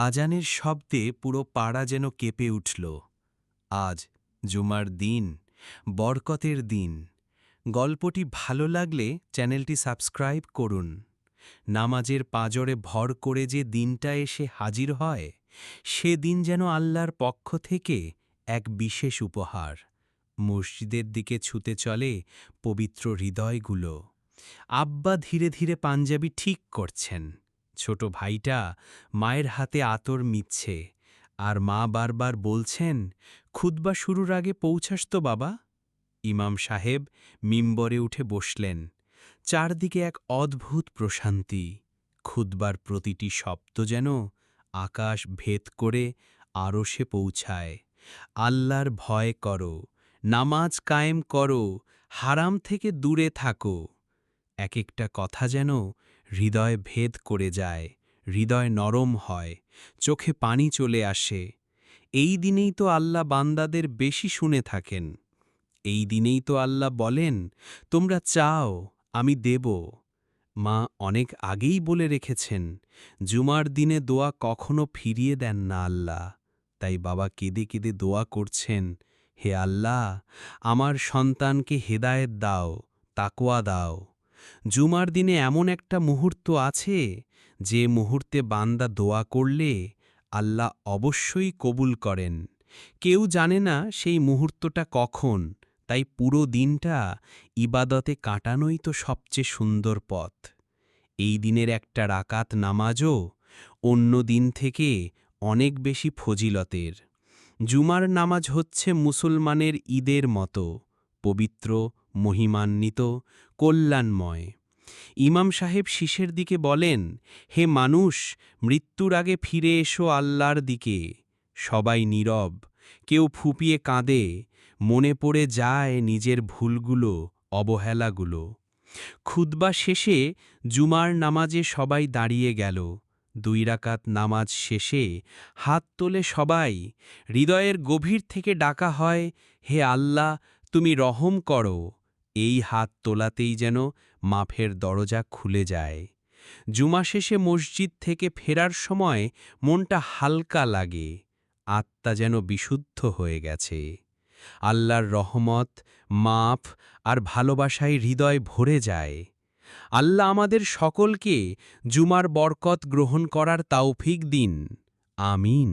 আজানের শব্দে পুরো পাড়া যেন কেঁপে উঠল। আজ জুমার দিন, বরকতের দিন। গল্পটি ভালো লাগলে চ্যানেলটি সাবস্ক্রাইব করুন। নামাজের পাঁজরে ভর করে যে দিনটা এসে হাজির হয়, সে দিন যেন আল্লাহর পক্ষ থেকে এক বিশেষ উপহার। মসজিদের দিকে ছুতে চলে পবিত্র হৃদয়গুলো। আব্বা ধীরে ধীরে পাঞ্জাবি ঠিক করছেন। ছোট ভাইটা মায়ের হাতে আতর মিচ্ছে, আর মা বারবার বলছেন, খুতবা শুরুর আগে পৌঁছাস তো বাবা। ইমাম সাহেব মিম্বরে উঠে বসলেন। চারদিকে এক অদ্ভুত প্রশান্তি। খুতবার প্রতিটি শব্দ যেন আকাশ ভেদ করে আরশে পৌঁছায়। আল্লাহর ভয় করো, নামাজ কায়েম করো, হারাম থেকে দূরে থাকো। এক একটা কথা যেন হৃদয় ভেদ করে যায়, হৃদয় নরম হয়, চোখে পানি চলে আসে। এই দিনেই তো আল্লাহ বান্দাদের বেশি শুনে থাকেন। এই দিনেই তো আল্লাহ বলেন, তোমরা চাও, আমি দেব। মা অনেক আগেই বলে রেখেছেন, জুমার দিনে দোয়া কখনো ফিরিয়ে দেন না আল্লাহ। তাই বাবা কেঁদে কেঁদে দোয়া করছেন, হে আল্লাহ, আমার সন্তানকে হেদায়েত দাও, তাকওয়া দাও। জুমার দিনে এমন একটা মুহূর্ত আছে, যে মুহূর্তে বান্দা দোয়া করলে আল্লাহ অবশ্যই কবুল করেন। কেউ জানে না সেই মুহূর্তটা কখন, তাই পুরো দিনটা ইবাদতে কাটানোই তো সবচেয়ে সুন্দর পথ। এই দিনের একটা রাকাত নামাজও অন্য দিন থেকে অনেক বেশি ফজিলতের। জুমার নামাজ হচ্ছে মুসলমানের ঈদের মতো পবিত্র, মহিমান্বিত, কল্যাণময়। ইমাম সাহেব শীষের দিকে বলেন, হে মানুষ, মৃত্যুর আগে ফিরে এসো আল্লাহর দিকে। সবাই নীরব, কেউ ফুঁপিয়ে কাঁদে, মনে পড়ে যায় নিজের ভুলগুলো, অবহেলাগুলো। খুতবা শেষে জুমার নামাজে সবাই দাঁড়িয়ে গেল। 2 রাকাত নামাজ শেষে হাত তোলে সবাই। হৃদয়ের গভীর থেকে ডাকা হয়, হে আল্লাহ, তুমি রহম করো। এই হাত তোলাতেই যেন মাফের দরজা খুলে যায়। জুমা শেষে মসজিদ থেকে ফেরার সময় মনটা হালকা লাগে, আত্মা যেন বিশুদ্ধ হয়ে গেছে। আল্লাহর রহমত, মাফ আর ভালোবাসায় হৃদয় ভরে যায়। আল্লাহ আমাদের সকলকে জুমার বরকত গ্রহণ করার তাওফিক দিন। আমিন।